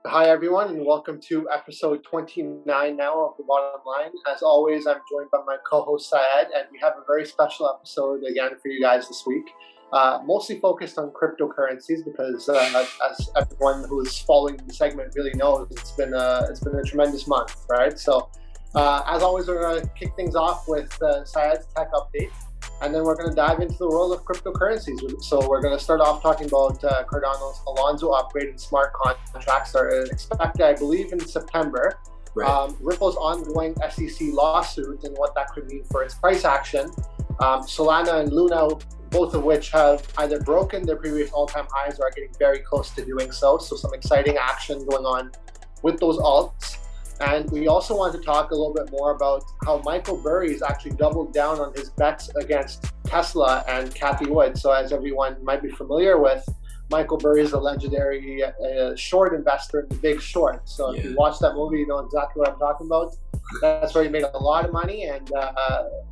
Hi, everyone, and welcome to episode 29 now of The Bottom Line. As always, I'm joined by my co-host Syed, and we have a very special episode again for you guys this week. Mostly focused on cryptocurrencies because, as everyone who's following the segment really knows, it's been a tremendous month, right? So, as always, we're going to kick things off with Syed's tech update. And then we're going to dive into the world of cryptocurrencies. So we're going to start off talking about Cardano's Alonzo upgrade and smart contracts are expected, I believe, in September. Right. Ripple's ongoing SEC lawsuit and what that could mean for its price action. Solana and Luna, both of which have either broken their previous all-time highs or are getting very close to doing so. So some exciting action going on with those alts. And we also want to talk a little bit more about how Michael Burry has actually doubled down on his bets against Tesla and Cathy Wood. So as everyone might be familiar with, Michael Burry is a legendary short investor in The Big Short. So if you watch that movie, you know exactly what I'm talking about. That's where he made a lot of money, and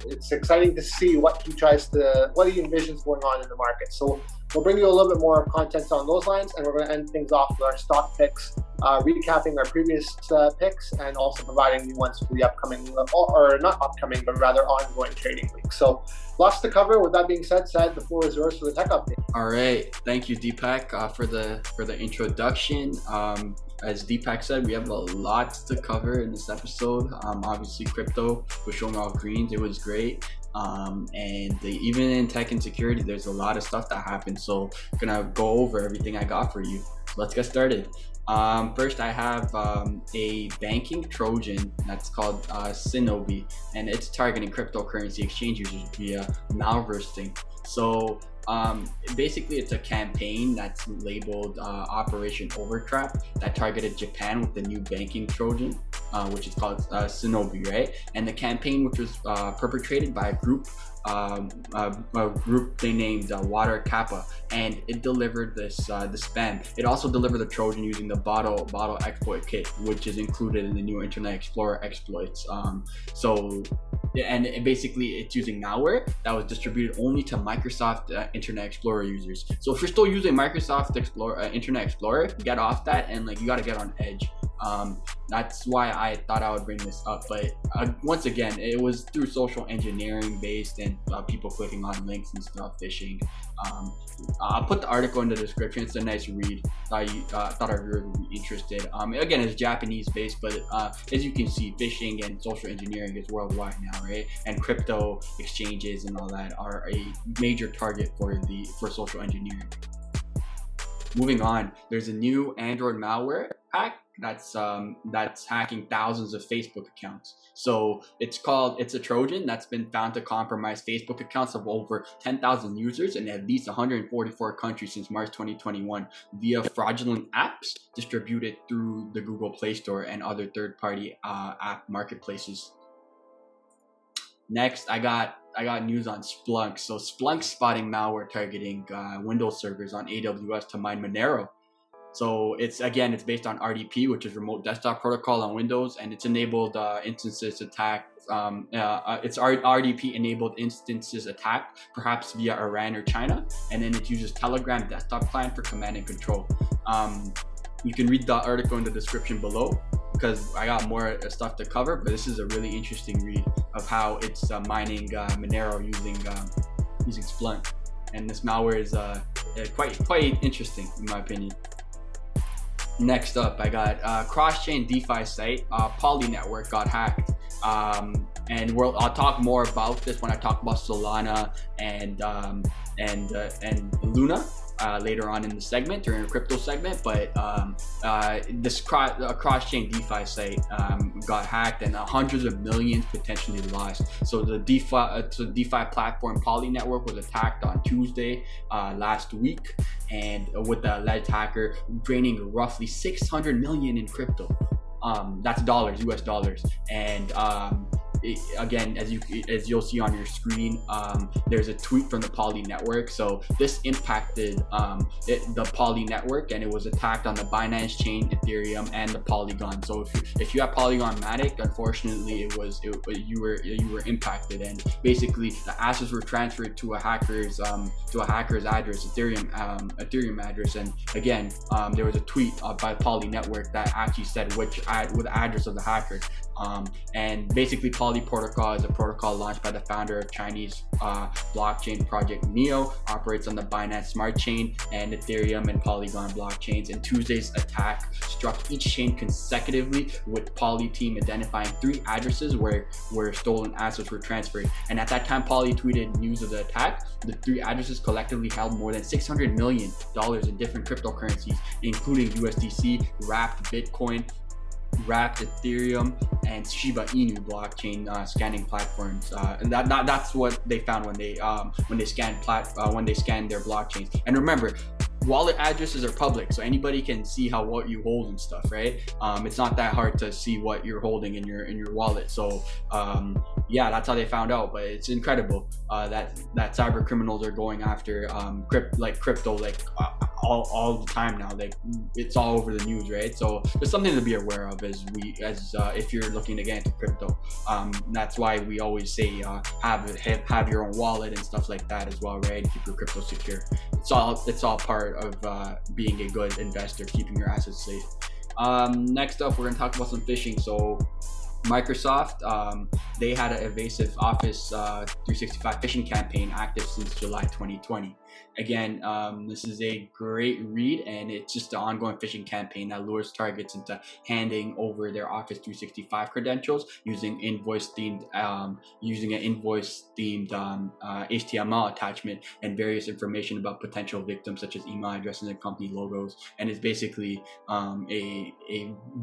it's exciting to see what he envisions going on in the market. So we'll bring you a little bit more content on those lines, and we're going to end things off with our stock picks, recapping our previous picks, and also providing new ones for the upcoming, or not upcoming, but rather ongoing trading week. So lots to cover. With that being said, the floor is yours for the tech update. All right. Thank you, Deepak, for the introduction. As Deepak said, we have a lot to cover in this episode. Obviously, crypto was showing all greens. It was great. Even in tech and security, there's a lot of stuff that happened. So I'm gonna go over everything I got for you. So let's get started. First, I have a banking Trojan that's called Cinobi, and it's targeting cryptocurrency exchange users via Malvertising. So basically, it's a campaign that's labeled Operation Overtrap that targeted Japan with the new banking Trojan, which is called Cinobi, right? And the campaign, which was perpetrated by a group they named Water Kappa, and it delivered the spam. It also delivered the Trojan using the bottle exploit kit, which is included in the new Internet Explorer exploits. Basically it's using malware that was distributed only to Microsoft Internet Explorer users. So if you're still using Microsoft Internet Explorer, get off that, and you got to get on Edge. That's why I thought I would bring this up, but once again, it was through social engineering based and people clicking on links and stuff, phishing. I'll put the article in the description. It's a nice read. I thought our viewers would be interested. Again, it's Japanese based, but as you can see, phishing and social engineering is worldwide now, right? And crypto exchanges and all that are a major target for social engineering. Moving on, there's a new Android malware hack that's hacking thousands of Facebook accounts. So it's a Trojan that's been found to compromise Facebook accounts of over 10,000 users in at least 144 countries since March 2021 via fraudulent apps distributed through the Google Play Store and other third-party app marketplaces. Next, I got news on Splunk. So Splunk spotting malware targeting Windows servers on AWS to mine Monero. So it's based on RDP, which is Remote Desktop Protocol on Windows, and it's enabled instances attacked. It's RDP enabled instances attacked, perhaps via Iran or China, and then it uses Telegram desktop client for command and control. You can read the article in the description below because I got more stuff to cover, but this is a really interesting read of how it's mining Monero using Splunk, and this malware is quite interesting in my opinion. Next up, I got cross-chain DeFi site Poly Network got hacked, and I'll talk more about this when I talk about Solana and Luna later on in the segment or in the crypto segment. But this cross-chain DeFi site got hacked, and hundreds of millions potentially lost. So the DeFi platform Poly Network was attacked on Tuesday last week, and with the alleged hacker draining roughly 600 million in crypto. That's dollars, US dollars, and again, as you'll see on your screen, there's a tweet from the Poly network. So this impacted the Poly network, and it was attacked on the Binance chain, Ethereum, and the Polygon. So if you have Polygon Matic, unfortunately, you were impacted, and basically the assets were transferred to a hacker's address, Ethereum address. And again, there was a tweet by Poly network that actually said with the address of the hacker. And basically, Poly Protocol is a protocol launched by the founder of Chinese blockchain project Neo, operates on the Binance Smart Chain and Ethereum and Polygon blockchains. And Tuesday's attack struck each chain consecutively, with Poly team identifying 3 addresses where stolen assets were transferred. And at that time, Poly tweeted news of the attack. The 3 addresses collectively held more than $600 million in different cryptocurrencies, including USDC, Wrapped Bitcoin, Wrapped Ethereum, and Shiba Inu blockchain scanning platforms. And that's what they found when they scanned their blockchains. And remember, wallet addresses are public, so anybody can see what you hold and stuff, right? It's not that hard to see what you're holding in your wallet. So yeah, that's how they found out. But it's incredible that cyber criminals are going after crypto all the time now. Like, it's all over the news, right? So there's something to be aware of if you're looking to get into crypto. That's why we always say have your own wallet and stuff like that as well, right? Keep your crypto secure. It's all part of being a good investor, keeping your assets safe. Next up, we're going to talk about some phishing. So Microsoft, they had an Evasive Office 365 phishing campaign active since July 2020. Again, this is a great read, and it's just an ongoing phishing campaign that lures targets into handing over their Office 365 credentials using an invoice-themed HTML attachment and various information about potential victims, such as email addresses and company logos. And it's basically a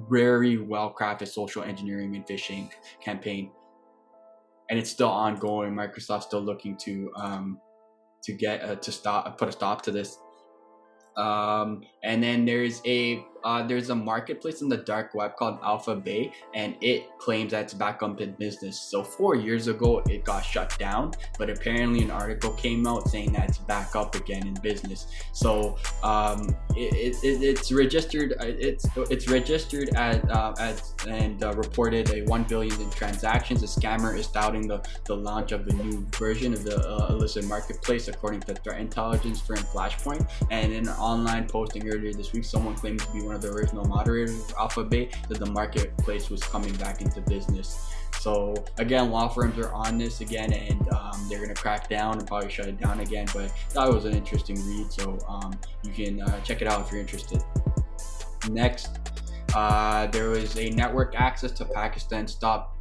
very well-crafted social engineering and phishing campaign, and it's still ongoing. Microsoft's still looking to put a stop to this. And then there's a marketplace in the dark web called AlphaBay, and it claims that it's back up in business. So 4 years ago it got shut down, but apparently an article came out saying that it's back up again in business. So it's registered and reported a 1 billion in transactions. The scammer is touting the launch of a new version of the illicit marketplace, according to threat intelligence firm Flashpoint. And in an online posting earlier this week, someone claimed to be one of the original moderators of AlphaBay that the marketplace was coming back into business. So again, law firms are on this again, and they're gonna crack down and probably shut it down again. But that was an interesting read, so you can check it out if you're interested. Next, there was a network access to Pakistan's top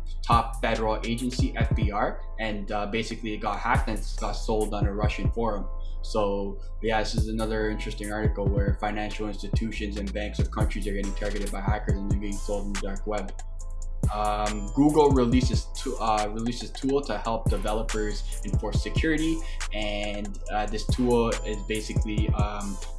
federal agency, FBR, and basically it got hacked and got sold on a Russian forum. So yeah, this is another interesting article where financial institutions and banks of countries are getting targeted by hackers and they're being sold in the dark web. Google releases tool to help developers enforce security, and this tool is basically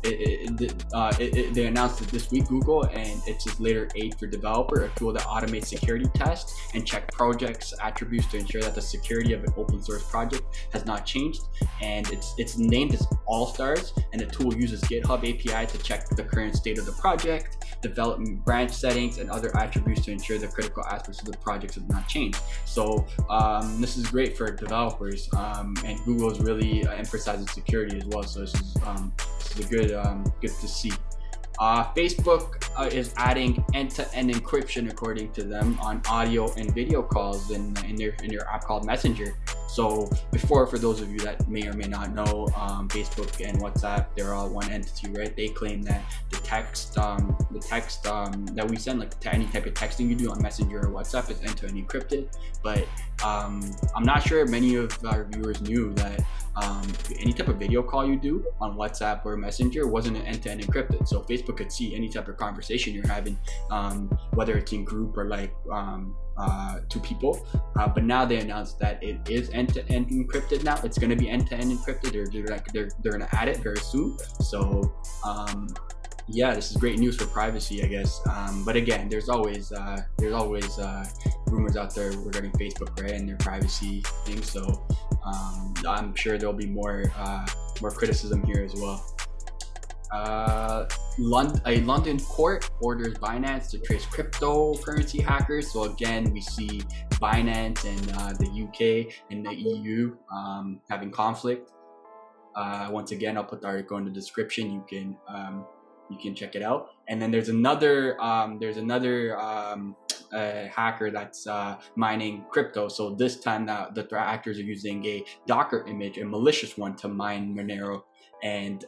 they announced it this week, Google, and it's just later 8 for developer, a tool that automates security tests and check projects attributes to ensure that the security of an open source project has not changed. And it's named as All Stars, and the tool uses GitHub API to check the current state of the project, development branch settings, and other attributes to ensure the critical aspects of the projects have not changed. So this is great for developers, and Google is really emphasizing security as well. So this is a good to see. Facebook is adding end-to-end encryption, according to them, on audio and video calls in their app called Messenger. So before, for those of you that may or may not know, Facebook and WhatsApp, they're all one entity, right? They claim that the text that we send, like to any type of texting you do on Messenger or WhatsApp, is end-to-end encrypted. But I'm not sure many of our viewers knew that any type of video call you do on WhatsApp or Messenger wasn't end-to-end encrypted. So Facebook could see any type of conversation you're having, whether it's in group or like 2 people. But now they announced that it is end-to-end encrypted now. It's going to be end-to-end encrypted. They're going to add it very soon. So Yeah, this is great news for privacy, I guess. But again, there's always rumors out there regarding Facebook, right, and their privacy things. So I'm sure there'll be more criticism here as well. A London court orders Binance to trace cryptocurrency hackers. So again, we see Binance and the UK and the EU having conflict. Once again, I'll put the article in the description. You can check it out. And then there's another hacker that's mining crypto. So this time the hackers are using a Docker image, a malicious one, to mine Monero. And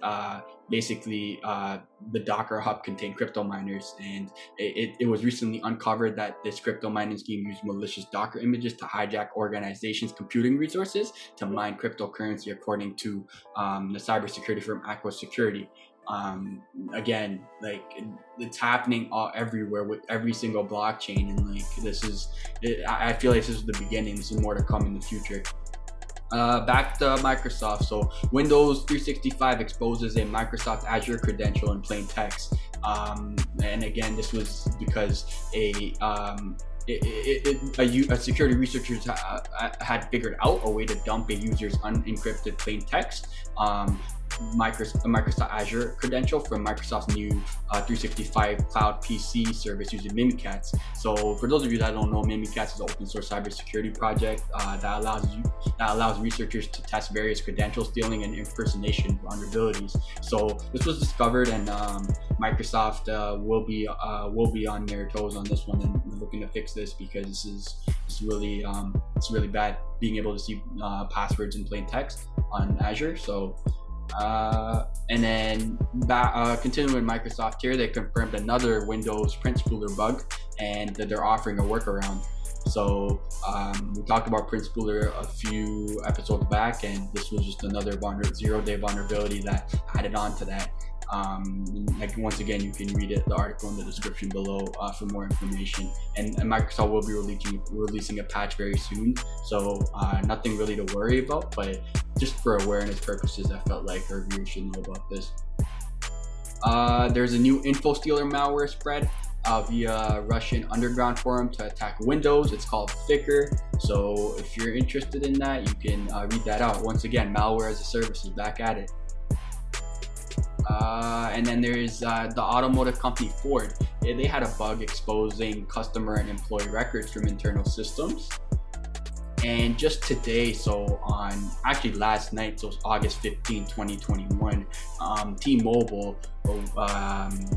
basically the Docker hub contained crypto miners, and it was recently uncovered that this crypto mining scheme used malicious Docker images to hijack organizations' computing resources to mine cryptocurrency, according to the cybersecurity firm Aqua Security. Again, like it's happening everywhere with every single blockchain, and like I feel like this is the beginning. This is more to come in the future. Back to Microsoft. So Windows 365 exposes a Microsoft Azure credential in plain text. And again, this was because a security researchers had figured out a way to dump a user's unencrypted plain text Microsoft Azure credential from Microsoft's new 365 cloud PC service using Mimikatz. So for those of you that don't know, Mimikatz is an open source cybersecurity project that allows researchers to test various credential stealing and impersonation vulnerabilities. So this was discovered, and Microsoft will be on their toes on this one and looking to fix this, because it's really bad being able to see passwords in plain text on Azure. So and then continuing with Microsoft here, they confirmed another Windows Print Spooler bug, and that they're offering a workaround. So we talked about Print Spooler a few episodes back, and this was just another zero-day vulnerability that added on to that. Like once again, you can read the article in the description below for more information. And Microsoft will be releasing a patch very soon, so nothing really to worry about, but just for awareness purposes, I felt like our viewers should know about this. There's a new InfoStealer malware spread via Russian underground forum to attack Windows. It's called Thicker. So if you're interested in that, you can read that out. Once again, malware as a service is back at it. And then there's the automotive company Ford. They had a bug exposing customer and employee records from internal systems. And just today, actually last night, so August 15, 2021, T-Mobile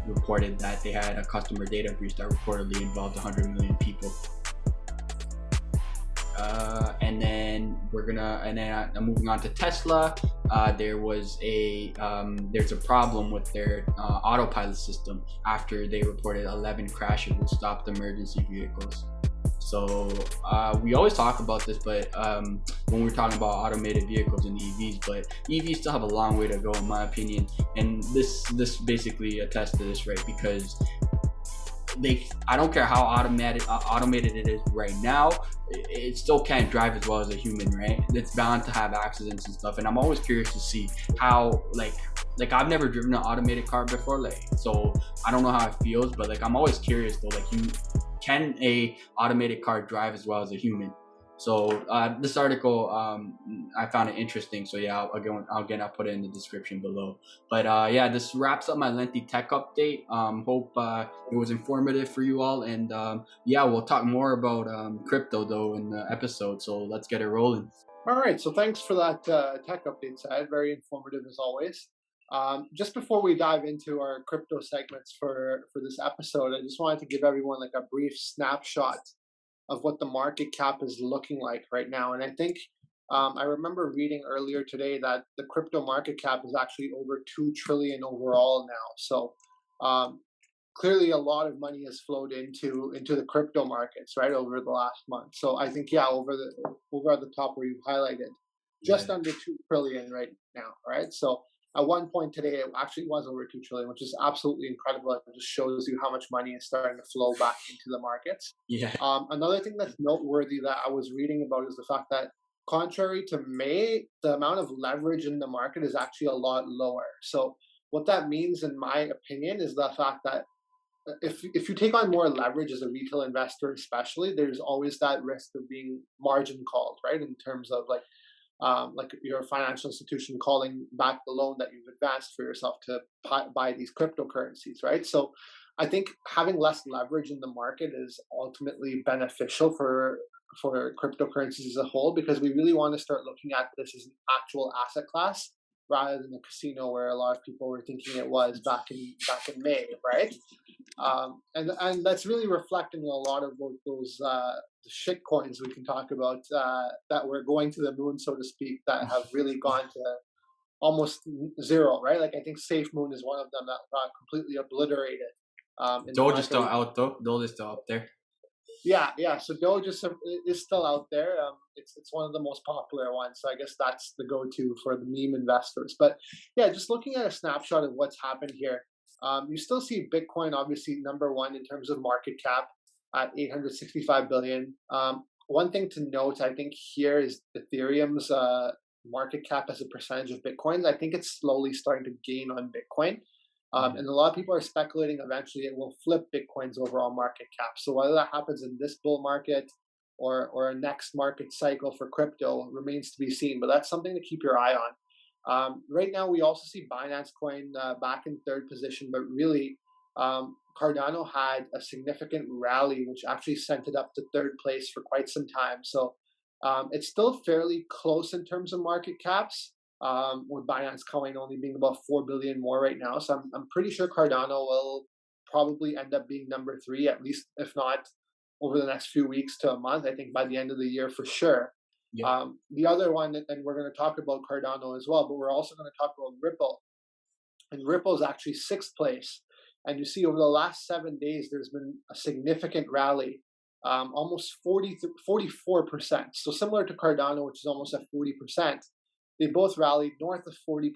reported that they had a customer data breach that reportedly involved 100 million people. And then moving on to Tesla. There's a problem with their Autopilot system after they reported 11 crashes will stop the emergency vehicles. So we always talk about this, but when we're talking about automated vehicles and EVs, but EVs still have a long way to go, in my opinion. And this basically attests to this, right? Because I don't care how automated it is right now, it still can't drive as well as a human, right? It's bound to have accidents and stuff. And I'm always curious to see how, like I've never driven an automated car before, so I don't know how it feels, but I'm always curious though, can a automated car drive as well as a human? So this article, I found it interesting. So yeah, I'll put it in the description below. But yeah, this wraps up my lengthy tech update. Hope it was informative for you all. And yeah, we'll talk more about crypto though in the episode. So let's get it rolling. All right. So thanks for that tech update, Syed. Very informative as always. Just before we dive into our crypto segments for this episode, I just wanted to give everyone a brief snapshot of what the market cap is looking like right now. And I think I remember reading earlier today that the crypto market cap is actually over 2 trillion overall now. So clearly a lot of money has flowed into the crypto markets, right, over the last month. So I think, yeah, over at the top where you highlighted, just under 2 trillion right now, right? So at one point today, it actually was over 2 trillion, which is absolutely incredible. It just shows you how much money is starting to flow back into the markets. Yeah. Another thing that's noteworthy that I was reading about is the fact that contrary to May, the amount of leverage in the market is actually a lot lower. So what that means, in my opinion, is the fact that if you take on more leverage as a retail investor, especially, there's always that risk of being margin called, right? In terms of like your financial institution calling back the loan that you've advanced for yourself to buy these cryptocurrencies, right? So I think having less leverage in the market is ultimately beneficial for cryptocurrencies as a whole, because we really want to start looking at this as an actual asset class rather than a casino where a lot of people were thinking it was back in May, right? And that's really reflecting a lot of those the shit coins we can talk about that were going to the moon, so to speak, that have really gone to almost zero, right? Like I think Safe Moon is one of them that got completely obliterated. Doge is still out though. Doge is still up there. Yeah. So Doge is still out there. It's one of the most popular ones. So I guess that's the go-to for the meme investors. But yeah, just looking at a snapshot of what's happened here, you still see Bitcoin obviously number one in terms of market cap at 865 billion. One thing to note, I think, here is Ethereum's market cap as a percentage of Bitcoin. I think it's slowly starting to gain on Bitcoin. And a lot of people are speculating eventually it will flip Bitcoin's overall market cap. So whether that happens in this bull market or a next market cycle for crypto remains to be seen. But that's something to keep your eye on. Right now, we also see Binance Coin back in third position, but really, Cardano had a significant rally, which actually sent it up to third place for quite some time. So it's still fairly close in terms of market caps, with Binance Coin only being about 4 billion more right now. So I'm pretty sure Cardano will probably end up being number three, at least, if not over the next few weeks to a month. I think by the end of the year for sure. Yeah. The other one, and we're going to talk about Cardano as well, but we're also going to talk about Ripple. And Ripple is actually sixth place. And you see over the last 7 days, there's been a significant rally, almost 44%. So similar to Cardano, which is almost at 40%. They both rallied north of 40%.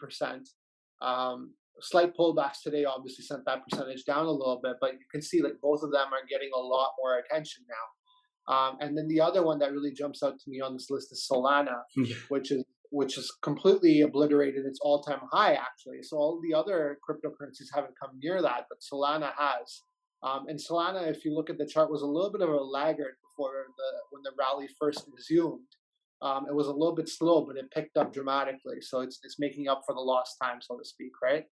Slight pullbacks today obviously sent that percentage down a little bit, but you can see that both of them are getting a lot more attention now. And then the other one that really jumps out to me on this list is Solana, which is completely obliterated its all-time high, actually. So all the other cryptocurrencies haven't come near that, but Solana has. And Solana, if you look at the chart, was a little bit of a laggard when the rally first resumed. It was a little bit slow, but it picked up dramatically. So it's making up for the lost time, so to speak, right?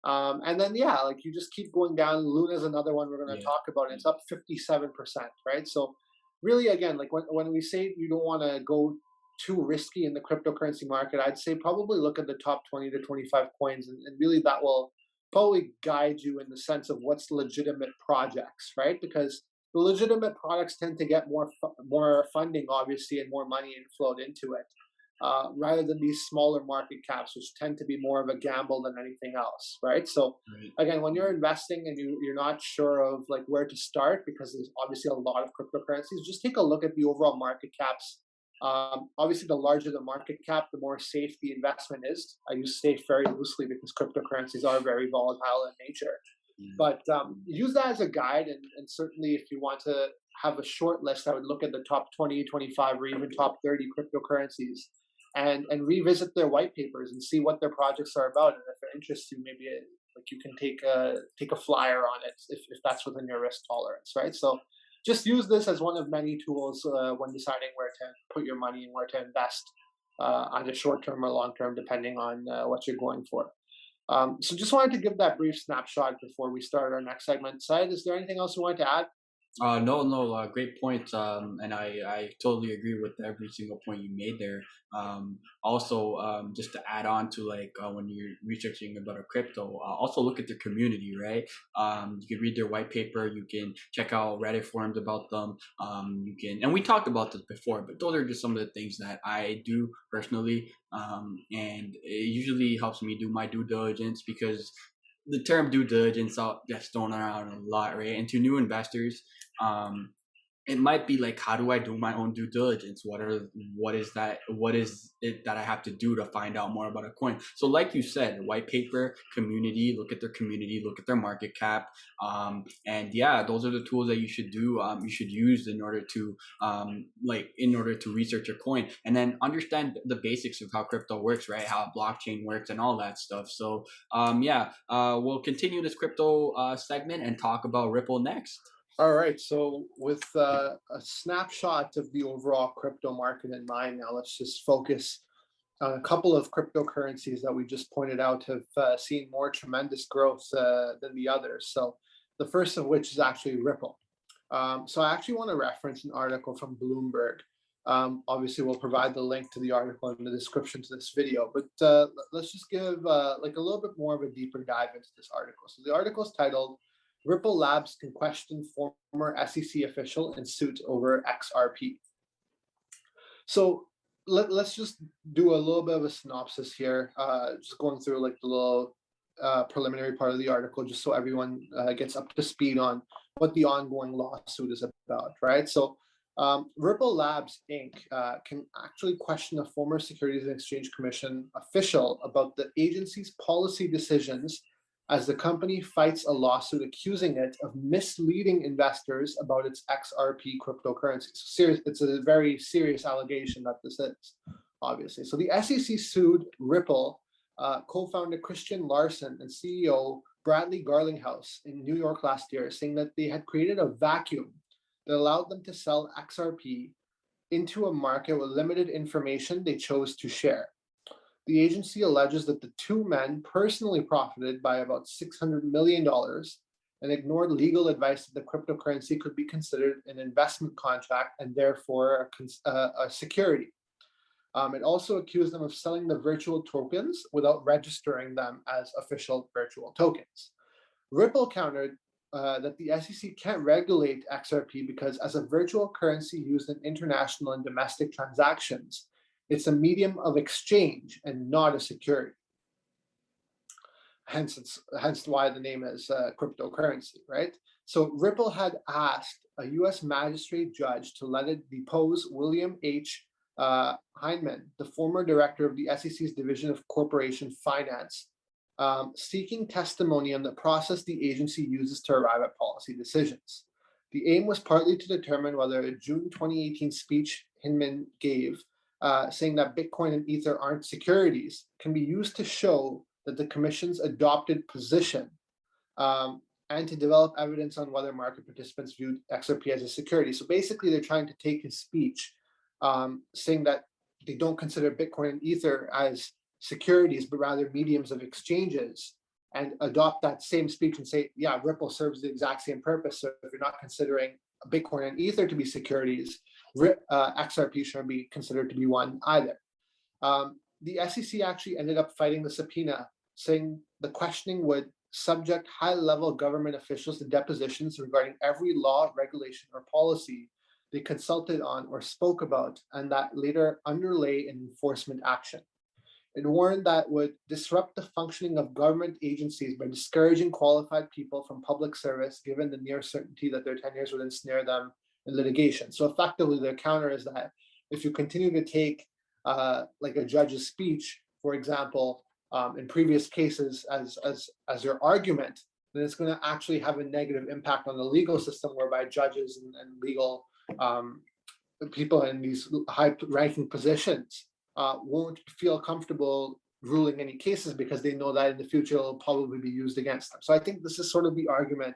And then, yeah, like you just keep going down. Luna's another one we're going to talk about. It's up 57%, right? So really, again, like when we say you don't want to go too risky in the cryptocurrency market, I'd say probably look at the top 20 to 25 coins. And really that will probably guide you in the sense of what's legitimate projects, right? Because the legitimate products tend to get more funding, obviously, and more money inflowed into it, rather than these smaller market caps, which tend to be more of a gamble than anything else, right? So, again, when you're investing and you're not sure of like where to start, because there's obviously a lot of cryptocurrencies, just take a look at the overall market caps. Obviously, the larger the market cap, the more safe the investment is. I use safe very loosely because cryptocurrencies are very volatile in nature. But use that as a guide, and certainly if you want to have a short list, I would look at the top 20, 25, or even top 30 cryptocurrencies and revisit their white papers and see what their projects are about. And if it interests you, maybe like you can take a flyer on it if that's within your risk tolerance, right? So just use this as one of many tools when deciding where to put your money and where to invest, either short-term or long-term, depending on what you're going for. So just wanted to give that brief snapshot before we start our next segment. Syed, is there anything else you wanted to add? No, great point. And I totally agree with every single point you made there. Also, just to add on to like when you're researching about a crypto, also look at their community, right? You can read their white paper. You can check out Reddit forums about them. And we talked about this before, but those are just some of the things that I do personally. And it usually helps me do my due diligence, because the term due diligence gets thrown around a lot, right? And to new investors, it might be like, how do I do my own due diligence? What is it that I have to do to find out more about a coin? So like you said, white paper, community, look at their community, look at their market cap. And yeah, those are the tools that you should do. You should use in order to research your coin, and then understand the basics of how crypto works, right? How blockchain works and all that stuff. So we'll continue this crypto segment and talk about Ripple next. All right, so with a snapshot of the overall crypto market in mind now, let's just focus on a couple of cryptocurrencies that we just pointed out have seen more tremendous growth than the others. So the first of which is actually Ripple. So I actually want to reference an article from Bloomberg. Obviously, we'll provide the link to the article in the description to this video, but let's just give like a little bit more of a deeper dive into this article. So the article is titled, Ripple Labs can question former SEC official in suit over XRP. So let's just do a little bit of a synopsis here, just going through like the little preliminary part of the article, just so everyone gets up to speed on what the ongoing lawsuit is about, right? So Ripple Labs Inc. Can actually question a former Securities and Exchange Commission official about the agency's policy decisions as the company fights a lawsuit accusing it of misleading investors about its XRP cryptocurrency. So it's a very serious allegation that this is, obviously. So the SEC sued Ripple co-founder Christian Larson and CEO Bradley Garlinghouse in New York last year, saying that they had created a vacuum that allowed them to sell XRP into a market with limited information they chose to share. The agency alleges that the two men personally profited by about $600 million and ignored legal advice that the cryptocurrency could be considered an investment contract and therefore a security. It also accused them of selling the virtual tokens without registering them as official virtual tokens. Ripple countered that the SEC can't regulate XRP because as a virtual currency used in international and domestic transactions, it's a medium of exchange and not a security. Hence why the name is cryptocurrency, right? So Ripple had asked a U.S. magistrate judge to let it depose William H. Heinemann, the former director of the SEC's Division of Corporation Finance, seeking testimony on the process the agency uses to arrive at policy decisions. The aim was partly to determine whether a June 2018 speech Heinemann gave, saying that Bitcoin and Ether aren't securities, can be used to show that the commission's adopted position and to develop evidence on whether market participants viewed XRP as a security. So basically, they're trying to take his speech, saying that they don't consider Bitcoin and Ether as securities, but rather mediums of exchanges, and adopt that same speech and say, yeah, Ripple serves the exact same purpose. So if you're not considering Bitcoin and Ether to be securities, XRP shouldn't be considered to be one either. The SEC actually ended up fighting the subpoena, saying the questioning would subject high-level government officials to depositions regarding every law, regulation, or policy they consulted on or spoke about, and that later underlay an enforcement action. It warned that would disrupt the functioning of government agencies by discouraging qualified people from public service, given the near certainty that their tenures would ensnare them in litigation. So effectively, their counter is that if you continue to take like a judge's speech, for example, in previous cases as your argument, then it's going to actually have a negative impact on the legal system, whereby judges and legal people in these high-ranking positions won't feel comfortable ruling any cases because they know that in the future it'll probably be used against them. So I think this is sort of the argument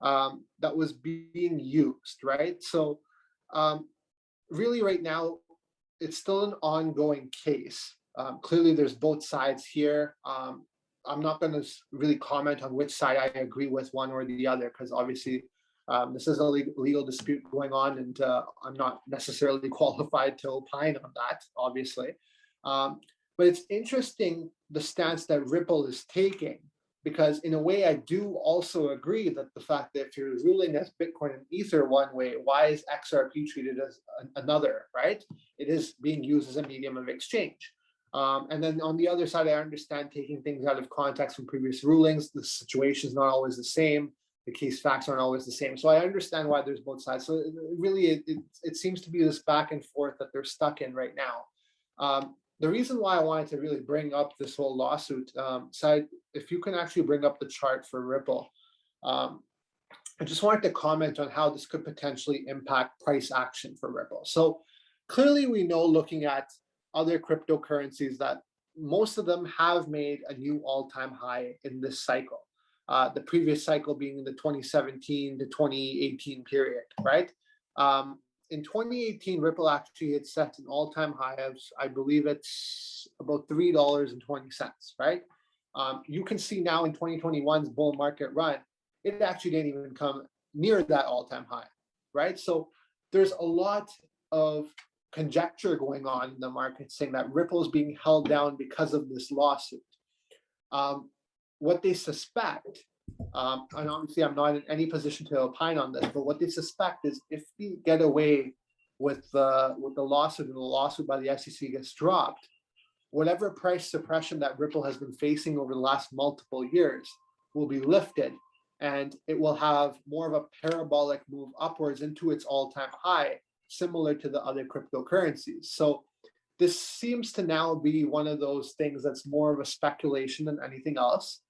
that was being used, right? So really right now, it's still an ongoing case. Clearly there's both sides here. I'm not going to really comment on which side I agree with, one or the other, because obviously this is a legal dispute going on, and I'm not necessarily qualified to opine on that, obviously. But it's interesting the stance that Ripple is taking, because in a way I do also agree that the fact that if you're ruling as Bitcoin and Ether one way, why is XRP treated as another, right? It is being used as a medium of exchange. And then on the other side, I understand taking things out of context from previous rulings. The situation is not always the same. the case facts aren't always the same. So I understand why there's both sides. So it seems to be this back and forth that they're stuck in right now. The reason why I wanted to really bring up this whole lawsuit, Syed, if you can actually bring up the chart for Ripple, I just wanted to comment on how this could potentially impact price action for Ripple. So clearly we know, looking at other cryptocurrencies, that most of them have made a new all-time high in this cycle. The previous cycle being in the 2017 to 2018 period, right? In 2018, Ripple actually had set an all-time high of, I believe it's about $3.20, right? You can see now in 2021's bull market run, it actually didn't even come near that all-time high, right? So there's a lot of conjecture going on in the market saying that Ripple is being held down because of this lawsuit. What they suspect, and obviously I'm not in any position to opine on this, but what they suspect is if we get away with the lawsuit and the lawsuit by the SEC gets dropped, whatever price suppression that Ripple has been facing over the last multiple years will be lifted, and it will have more of a parabolic move upwards into its all-time high, similar to the other cryptocurrencies. So this seems to now be one of those things that's more of a speculation than anything else.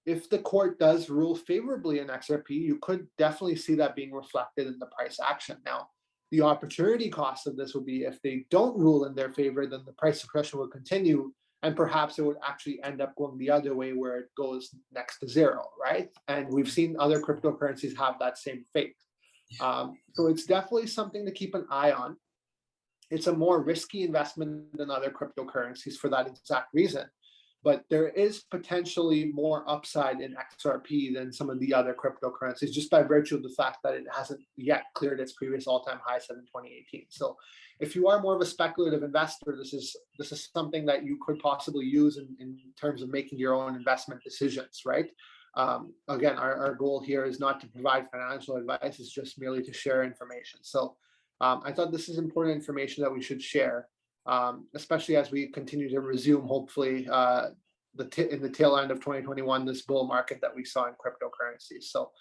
If the court does rule favorably in XRP, you could definitely see that being reflected in the price action. Now, the opportunity cost of this would be if they don't rule in their favor, then the price suppression will continue, and perhaps it would actually end up going the other way where it goes next to zero, right? And we've seen other cryptocurrencies have that same fate. So it's definitely something to keep an eye on. It's a more risky investment than other cryptocurrencies for that exact reason. But there is potentially more upside in XRP than some of the other cryptocurrencies, just by virtue of the fact that it hasn't yet cleared its previous all-time high set in 2018. So if you are more of a speculative investor, this is something that you could possibly use in terms of making your own investment decisions, right? Again, our goal here is not to provide financial advice, it's just merely to share information. So I thought this is important information that we should share. Especially as we continue to resume, hopefully, in the tail end of 2021, this bull market that we saw in cryptocurrencies. So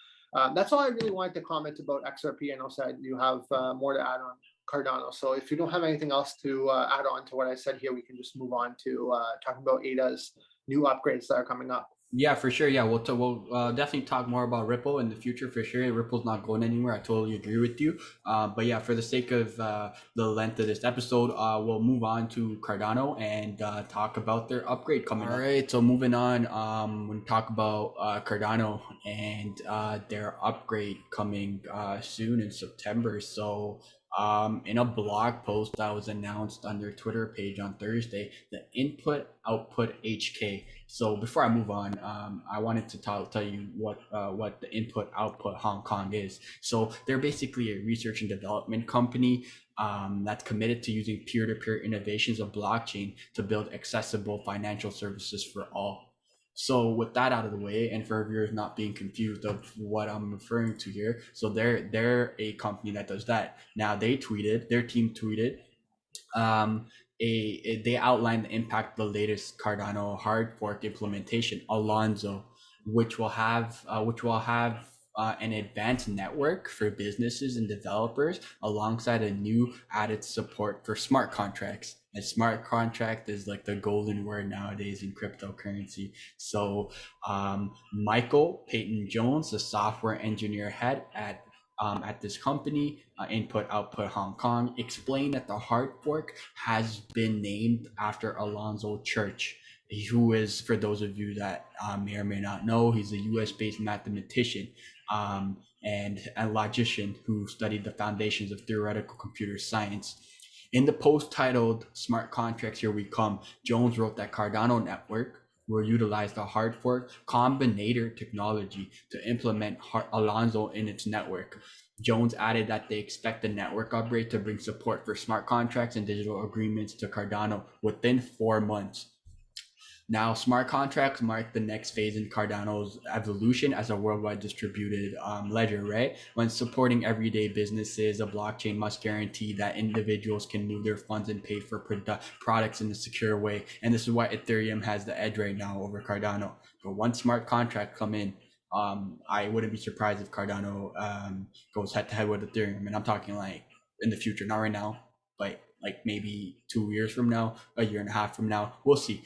that's all I really wanted to comment about XRP. I know, Syed, you have more to add on Cardano. So if you don't have anything else to add on to what I said here, we can just move on to talking about ADA's new upgrades that are coming up. Yeah, for sure. Yeah, we'll definitely talk more about Ripple in the future for sure. Ripple's not going anywhere. I totally agree with you. But yeah, for the sake of the length of this episode, we'll move on to Cardano and talk about their upgrade coming up. All right, so moving on, we'll talk about Cardano and their upgrade coming soon in September. So in a blog post that was announced on their Twitter page on Thursday, the input output HK. So before I move on, I wanted to tell you what the input output Hong Kong is. So they're basically a research and development company that's committed to using peer-to-peer innovations of blockchain to build accessible financial services for all. So with that out of the way, and for viewers not being confused of what I'm referring to here, so they're a company that does that. Now their team tweeted, they outlined the impact of the latest Cardano hard fork implementation, Alonzo, which will have an advanced network for businesses and developers, alongside a new added support for smart contracts. A smart contract is like the golden word nowadays in cryptocurrency. So Michael Peyton Jones, the software engineer head at this company, Input Output Hong Kong, explained that the hard fork has been named after Alonzo Church, who is, for those of you that may or may not know, he's a US-based mathematician and a logician who studied the foundations of theoretical computer science. In the post titled Smart Contracts Here We Come, Jones wrote that Cardano network will utilize the hard fork combinator technology to implement Alonzo in its network. Jones added that they expect the network upgrade to bring support for smart contracts and digital agreements to Cardano within 4 months. Now, smart contracts mark the next phase in Cardano's evolution as a worldwide distributed ledger, right? When supporting everyday businesses, a blockchain must guarantee that individuals can move their funds and pay for products in a secure way. And this is why Ethereum has the edge right now over Cardano. But once smart contracts come in, I wouldn't be surprised if Cardano goes head to head with Ethereum, and I'm talking like in the future, not right now, but like maybe 2 years from now, a year and a half from now, we'll see.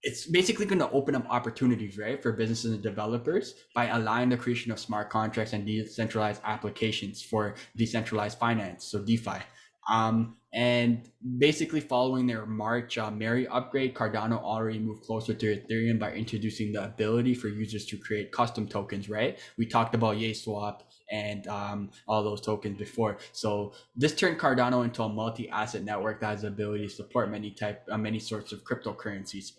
It's basically going to open up opportunities, right, for businesses and developers by allowing the creation of smart contracts and decentralized applications for decentralized finance, so DeFi. And basically following their March Mary upgrade, Cardano already moved closer to Ethereum by introducing the ability for users to create custom tokens, right? We talked about YaySwap and all those tokens before. So this turned Cardano into a multi-asset network that has the ability to support many sorts of cryptocurrencies.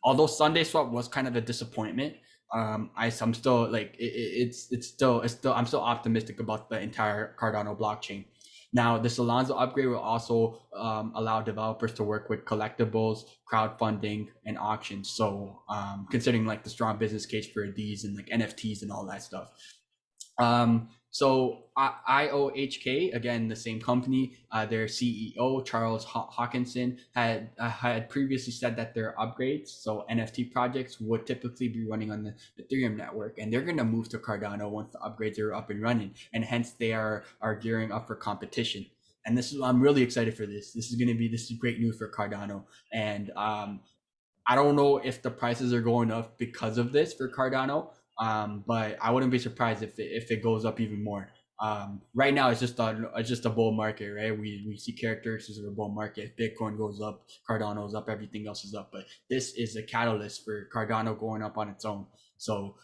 Although Sunday Swap was kind of a disappointment, I'm still like I'm still optimistic about the entire Cardano blockchain. Now, this Alonzo upgrade will also allow developers to work with collectibles, crowdfunding, and auctions. So, considering like the strong business case for these and like NFTs and all that stuff. So IOHK, again, the same company, their CEO, Charles Hawkinson, had previously said that their upgrades, so NFT projects, would typically be running on the Ethereum network, and they're going to move to Cardano once the upgrades are up and running, and hence they are gearing up for competition. And I'm really excited for this. This is great news for Cardano. And I don't know if the prices are going up because of this for Cardano. But I wouldn't be surprised if it goes up even more. Right now it's just a bull market, right? We see characteristics of a bull market. If Bitcoin goes up, Cardano's up, everything else is up. But this is a catalyst for Cardano going up on its own. So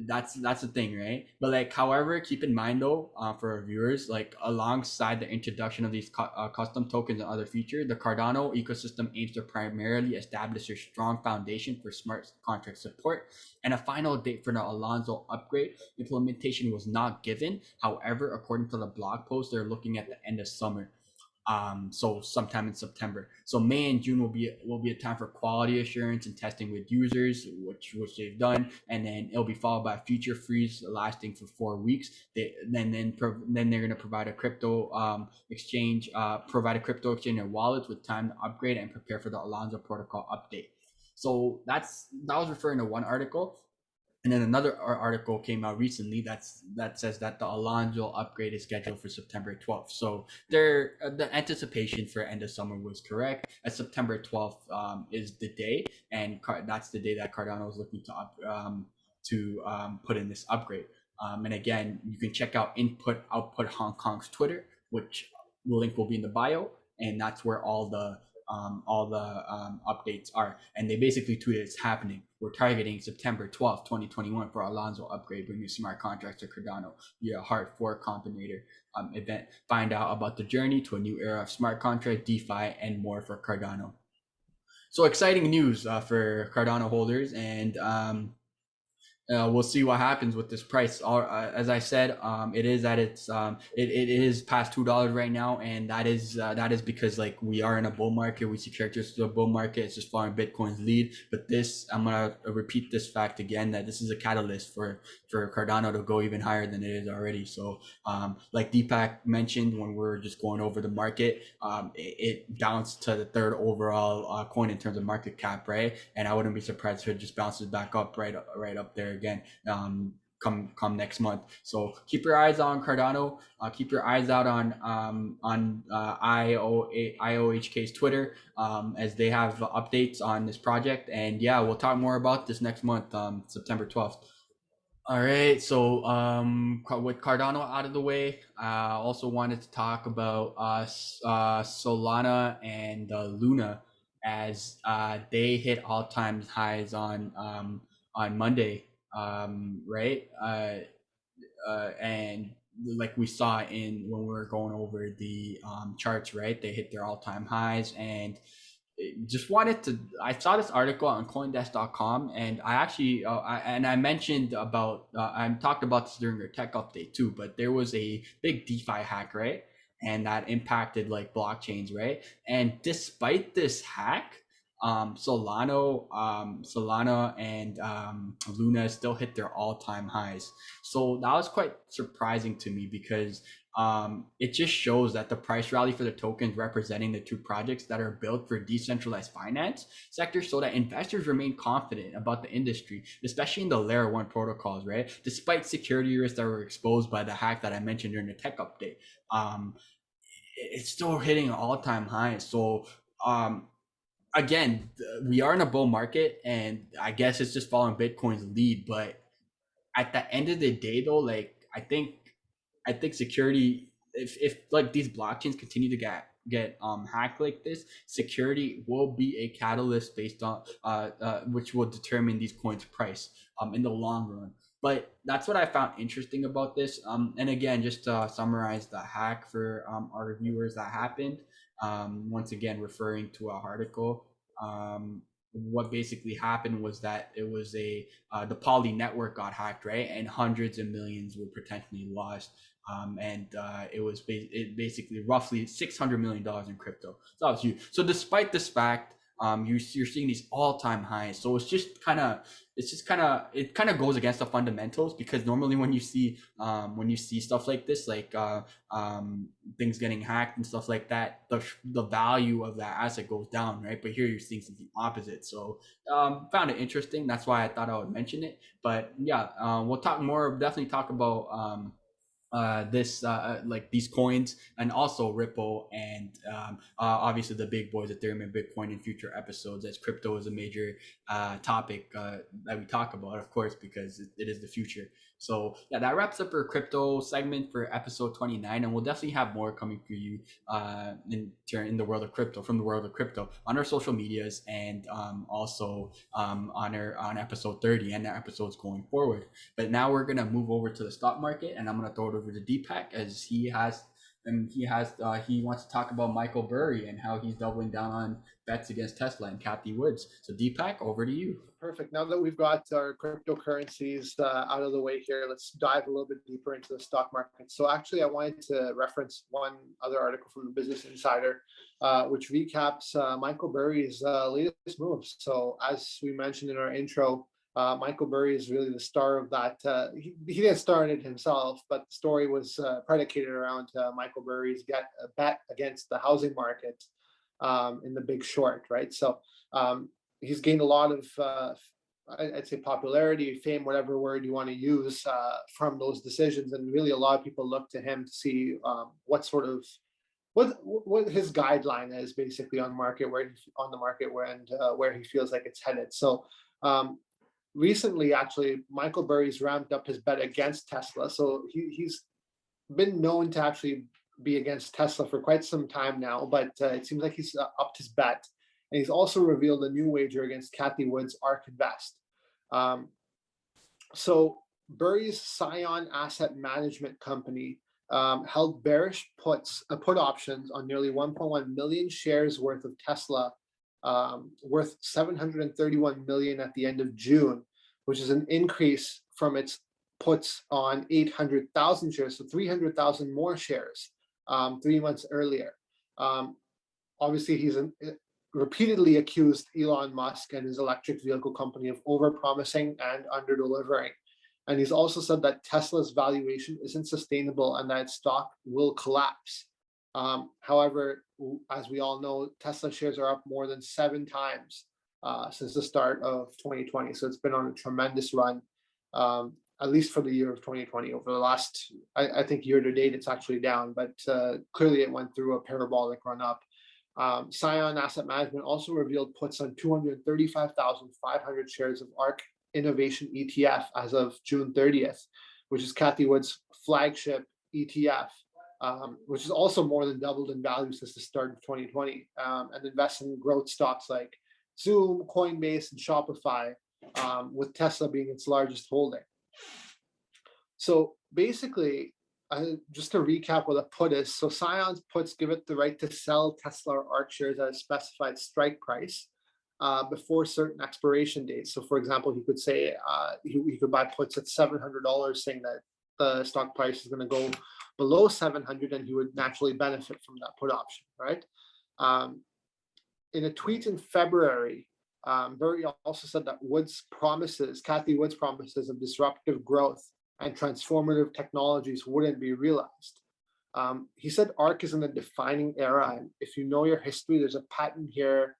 that's the thing, right? But like, however, keep in mind though, for our viewers, like alongside the introduction of these custom tokens and other features, the Cardano ecosystem aims to primarily establish a strong foundation for smart contract support, and a final date for the Alonzo upgrade implementation was not given. However, according to the blog post, they're looking at the end of summer. So sometime in September. So May and June will be a time for quality assurance and testing with users, which they've done, and then it'll be followed by a feature freeze lasting for 4 weeks. Then they're going to provide a crypto exchange and wallets with time to upgrade and prepare for the Alonzo protocol update. So that was referring to one article. And then another article came out recently that says that the Alonzo upgrade is scheduled for September 12th. So the anticipation for end of summer was correct. As September 12th is the day, and that's the day that Cardano is looking to put in this upgrade. And again, you can check out Input Output Hong Kong's Twitter, which the link will be in the bio, and that's where all the updates are. And they basically tweeted it's happening. We're targeting September 12th, 2021 for Alonzo upgrade, bringing smart contracts to Cardano via hard fork combinator event. Find out about the journey to a new era of smart contract, DeFi, and more for Cardano. So exciting news for Cardano holders, and we'll see what happens with this price. As I said, it is at its it is past $2 right now, and that is because like we are in a bull market. We see characteristics of a bull market. It's just following Bitcoin's lead. But I'm gonna repeat this fact again, that this is a catalyst for Cardano to go even higher than it is already. So like Deepak mentioned when we were just going over the market, it bounced to the third overall coin in terms of market cap, right? And I wouldn't be surprised if it just bounces back up right up there again come next month. So keep your eyes on Cardano. Keep your eyes out on IOHK's Twitter as they have updates on this project. And yeah, we'll talk more about this next month, September 12th. All right, so with Cardano out of the way, I also wanted to talk about Solana and Luna, as they hit all-time highs on Monday. Right? And like we saw when we were going over the charts, right? They hit their all-time highs, and I saw this article on CoinDesk.com, and I actually I mentioned about I talked about this during their tech update too, but there was a big DeFi hack, right? And that impacted like blockchains, right? And despite this hack, Solana and Luna still hit their all-time highs. So that was quite surprising to me because it just shows that the price rally for the tokens representing the two projects that are built for decentralized finance sector, so that investors remain confident about the industry, especially in the layer 1 protocols, right? Despite security risks that were exposed by the hack that I mentioned during the tech update. It's still hitting all-time highs. So again, we are in a bull market, and I guess it's just following Bitcoin's lead. But at the end of the day, though, like I think security, if like these blockchains continue to get hacked like this, security will be a catalyst based on which will determine these coins' price in the long run. But that's what I found interesting about this. And again, just to summarize the hack for our viewers that happened. Once again, referring to our article. What basically happened was that it was the Poly network got hacked, right, and hundreds of millions were potentially lost. And it was basically roughly $600 million in crypto. So that was huge. So despite this fact, you're seeing these all-time highs. So it kind of goes against the fundamentals, because normally when you see stuff like this, like things getting hacked and stuff like that, the value of that asset goes down, right? But here you're seeing something opposite. So found it interesting. That's why I thought I would mention it. But yeah, we'll talk more. Definitely talk about this like these coins, and also Ripple, and obviously the big boys Ethereum and Bitcoin in future episodes, as crypto is a major topic that we talk about, of course, because it is the future. So yeah, that wraps up our crypto segment for episode 29, and we'll definitely have more coming for you in the world of crypto, from the world of crypto, on our social medias, and also on episode 30 and the episodes going forward. But now we're gonna move over to the stock market, and I'm gonna throw it over to Deepak, as he wants to talk about Michael Burry and how he's doubling down on bets against Tesla and Cathy Woods. So Deepak, over to you. Perfect. Now that we've got our cryptocurrencies out of the way here, let's dive a little bit deeper into the stock market. So actually, I wanted to reference one other article from the Business Insider, which recaps Michael Burry's latest moves. So as we mentioned in our intro, Michael Burry is really the star of that. He didn't start it himself, but the story was predicated around Michael Burry's bet against the housing market in The Big Short, right? So he's gained a lot of, I'd say, popularity, fame, whatever word you want to use, from those decisions. And really, a lot of people look to him to see what his guideline is, basically, on the market where he feels like it's headed. So recently, actually, Michael Burry's ramped up his bet against Tesla. So he's been known to actually be against Tesla for quite some time now, but it seems like he's upped his bet. And he's also revealed a new wager against Cathy Wood's ARK Invest. So Burry's Scion Asset Management Company held bearish put options on nearly 1.1 million shares worth of Tesla, worth 731 million at the end of June, which is an increase from its puts on 800,000 shares, so 300,000 more shares 3 months earlier. Obviously, he's repeatedly accused Elon Musk and his electric vehicle company of overpromising and under-delivering. And he's also said that Tesla's valuation isn't sustainable and that its stock will collapse. However, as we all know, Tesla shares are up more than 7 times since the start of 2020. So it's been on a tremendous run, at least for the year of 2020. Over the last, I think year to date, it's actually down, but clearly it went through a parabolic run up. Scion Asset Management also revealed puts on 235,500 shares of ARK Innovation ETF as of June 30th, which is Cathy Wood's flagship ETF, which is also more than doubled in value since the start of 2020, and invests in growth stocks like Zoom, Coinbase, and Shopify, with Tesla being its largest holding. So basically, just to recap what a put is, so Scion's puts give it the right to sell Tesla or ARK shares at a specified strike price before certain expiration dates. So for example, he could say he could buy puts at $700, saying that the stock price is going to go below 700, and he would naturally benefit from that put option, right? in a tweet in February, Burry also said that Cathy Wood's promises of disruptive growth and transformative technologies wouldn't be realized. He said ARK is in a defining era, and if you know your history, there's a pattern here,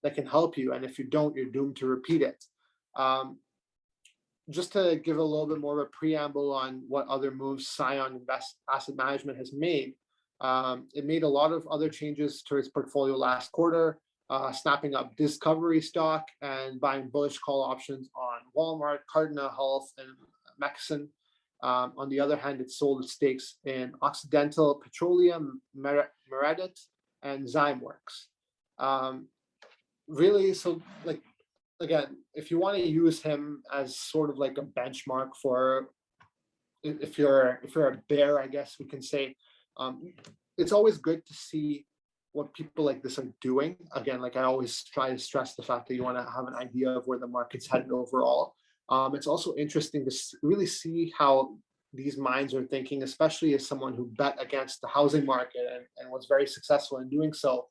that can help you, and if you don't, you're doomed to repeat it. Just to give a little bit more of a preamble on what other moves Scion Asset Management has made, it made a lot of other changes to its portfolio last quarter, snapping up Discovery stock and buying bullish call options on Walmart, Cardano Health, and Mexon. On the other hand, it sold its stakes in Occidental Petroleum, Meredith, and Zymeworks. Really, so like, again, if you want to use him as sort of like a benchmark for, if you're a bear, I guess we can say, it's always good to see what people like this are doing. Again, like I always try to stress the fact that you want to have an idea of where the market's headed overall. It's also interesting to really see how these minds are thinking, especially as someone who bet against the housing market and was very successful in doing so.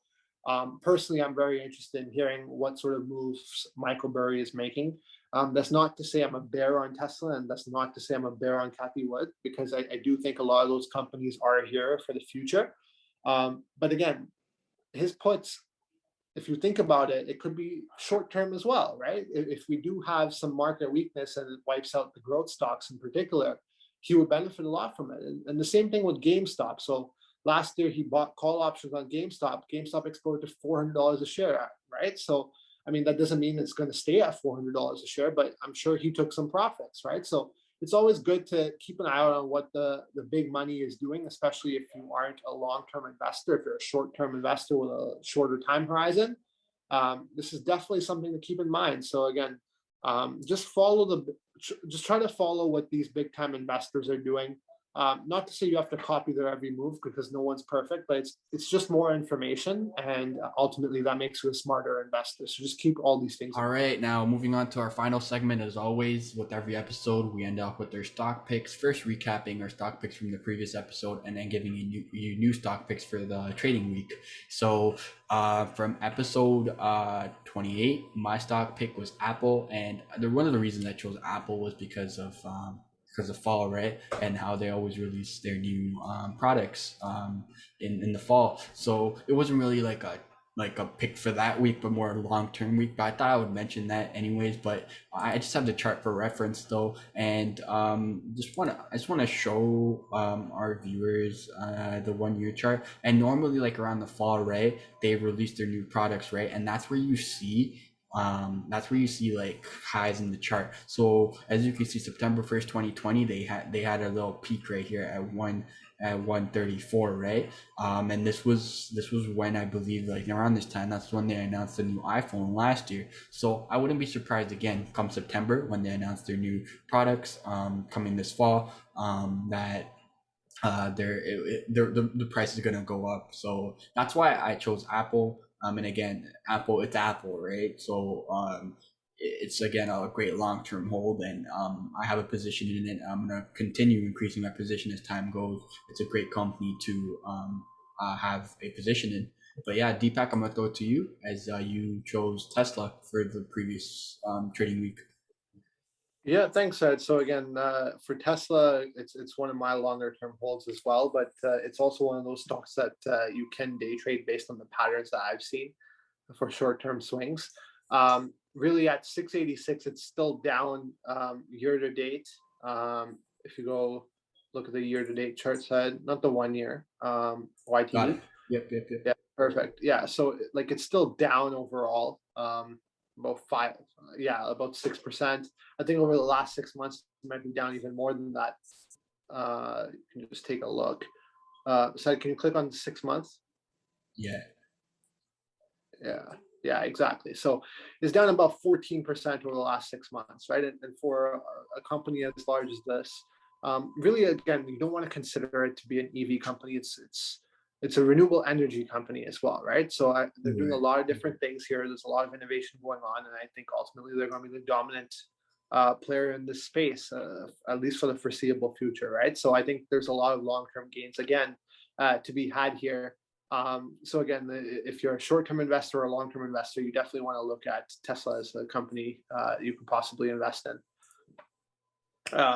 Personally, I'm very interested in hearing what sort of moves Michael Burry is making. That's not to say I'm a bear on Tesla, and that's not to say I'm a bear on Cathy Wood, because I do think a lot of those companies are here for the future. But again, his puts, if you think about it, it could be short-term as well, right? If we do have some market weakness and it wipes out the growth stocks in particular, he would benefit a lot from it. And the same thing with GameStop. So last year, he bought call options on GameStop. GameStop exploded to $400 a share, right? So, I mean, that doesn't mean it's going to stay at $400 a share, but I'm sure he took some profits, right? So it's always good to keep an eye out on what the big money is doing, especially if you aren't a long-term investor. If you're a short-term investor with a shorter time horizon, this is definitely something to keep in mind. So again, just try to follow what these big-time investors are doing. Not to say you have to copy their every move, because no one's perfect, but it's just more information, and ultimately that makes you a smarter investor. So just keep all these things. All right, now moving on to our final segment. As always, with every episode, we end up with their stock picks. First, recapping our stock picks from the previous episode, and then giving you new stock picks for the trading week. So from episode 28, my stock pick was Apple, and one of the reasons I chose Apple was because of fall, right? And how they always release their new products in the fall. So it wasn't really like a pick for that week, but more a long-term week. But I thought I would mention that anyways. But I just have the chart for reference though, and I just want to show our viewers the 1 year chart. And normally, like around the fall, right, they release their new products, right, and that's where you see like highs in the chart. So as you can see, September 1st, 2020, they had a little peak right here at 134, right? And this was when, I believe, like around this time, that's when they announced the new iPhone last year. So I wouldn't be surprised again come September when they announce their new products coming this fall, that the price is gonna go up. So that's why I chose Apple. And again, it's Apple, right? So it's again a great long-term hold, and I have a position in it. I'm gonna continue increasing my position as time goes. It's a great company to have a position in. But yeah, Deepak, I'm gonna throw it to you, as you chose Tesla for the previous trading week. Yeah, thanks, Syed. So again, for Tesla, it's one of my longer term holds as well, but it's also one of those stocks that you can day trade based on the patterns that I've seen for short term swings. Really, at 686, it's still down year to date. If you go look at the year to date chart, Syed, not the 1 year, YTD. Got it. Yep. Yeah, perfect. Yeah, so like it's still down overall. About 6%. I think over the last 6 months, it might be down even more than that. You can just take a look. So can you click on 6 months? Yeah, exactly. So it's down about 14% over the last 6 months, right? And for a company as large as this, really, again, you don't want to consider it to be an EV company. It's a renewable energy company as well, right? So they're doing a lot of different things here. There's a lot of innovation going on, and I think ultimately they're going to be the dominant player in this space, at least for the foreseeable future, right? So I think there's a lot of long-term gains again to be had here. So again, if you're a short-term investor or a long-term investor, you definitely want to look at Tesla as a company you could possibly invest in.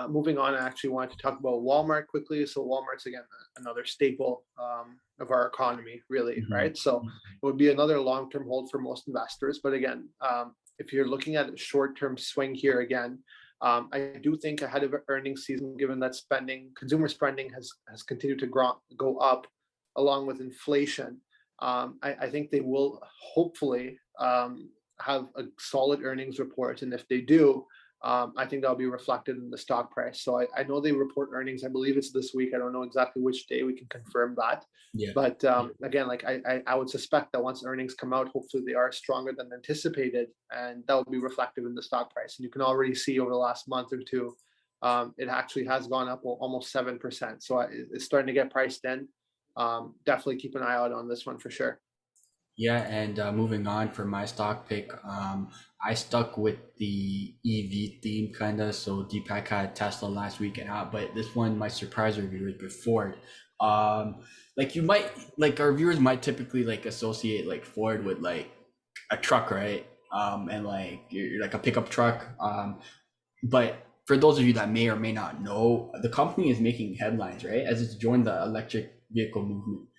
Moving on, I actually wanted to talk about Walmart quickly. So Walmart's, again, another staple of our economy, really, right? So it would be another long-term hold for most investors. But again, if you're looking at a short-term swing here again, I do think ahead of earnings season, given that consumer spending has continued to go up along with inflation, I think they will hopefully have a solid earnings report. And if they do, I think that'll be reflected in the stock price. So I know they report earnings. I believe it's this week. I don't know exactly which day. We can confirm that. Yeah. But again, like I would suspect that once earnings come out, hopefully they are stronger than anticipated, and that will be reflective in the stock price. And you can already see over the last month or two, it actually has gone up almost 7%. So it's starting to get priced in. Definitely keep an eye out on this one for sure. Yeah, and moving on for my stock pick, I stuck with the EV theme kind of. So Deepak had Tesla last weekend out, but this one might surprise our viewers with Ford. Like our viewers might typically like associate like Ford with like a truck, right? And like you're like a pickup truck. But for those of you that may or may not know, the company is making headlines, right? As it's joined the electric vehicle movement.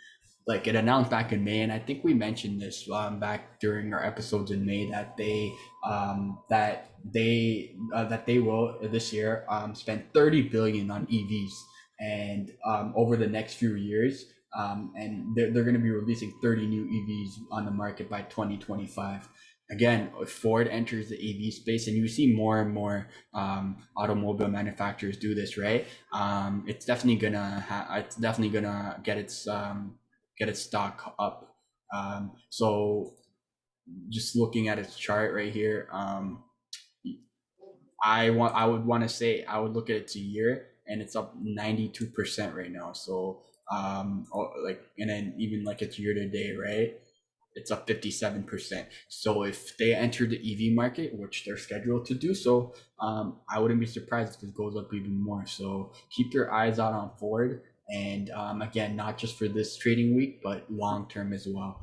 Like it announced back in May, and I think we mentioned this back during our episodes in May that they will this year spend $30 billion on EVs, and over the next few years, and they're going to be releasing 30 new EVs on the market by 2025. Again, if Ford enters the EV space, and you see more and more automobile manufacturers do this, right? It's definitely gonna get its stock up. So just looking at its chart right here, I would look at its a year, and it's up 92% right now. So and then even like its year to date, right? It's up 57%. So if they enter the EV market, which they're scheduled to do so, I wouldn't be surprised if it goes up even more. So keep your eyes out on Ford. And again, not just for this trading week, but long term as well,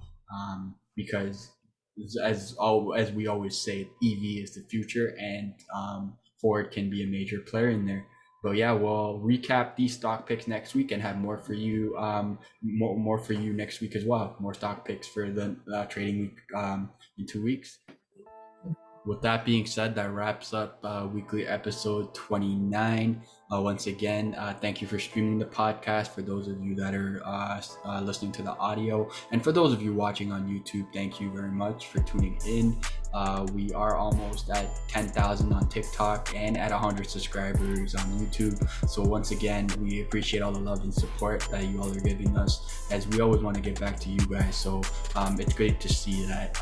because as we always say, EV is the future, and Ford can be a major player in there. But yeah, we'll recap these stock picks next week and have more for you, more for you next week as well. More stock picks for the trading week in 2 weeks. With that being said, that wraps up weekly episode 29. Once again, thank you for streaming the podcast. For those of you that are listening to the audio, and for those of you watching on YouTube, thank you very much for tuning in. We are almost at 10,000 on TikTok and at 100 subscribers on YouTube. So once again, we appreciate all the love and support that you all are giving us, as we always want to get back to you guys. So it's great to see that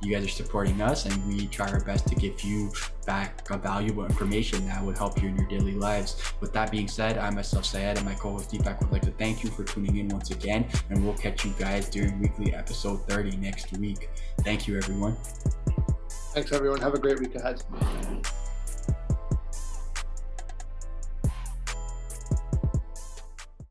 you guys are supporting us, and we try our best to give you back valuable information that would help you in your daily lives. With that being said, I myself, Syed, and my co-host Deepak would like to thank you for tuning in once again, and we'll catch you guys during weekly episode 30 next week. Thank you, everyone. Thanks, everyone. Have a great week ahead.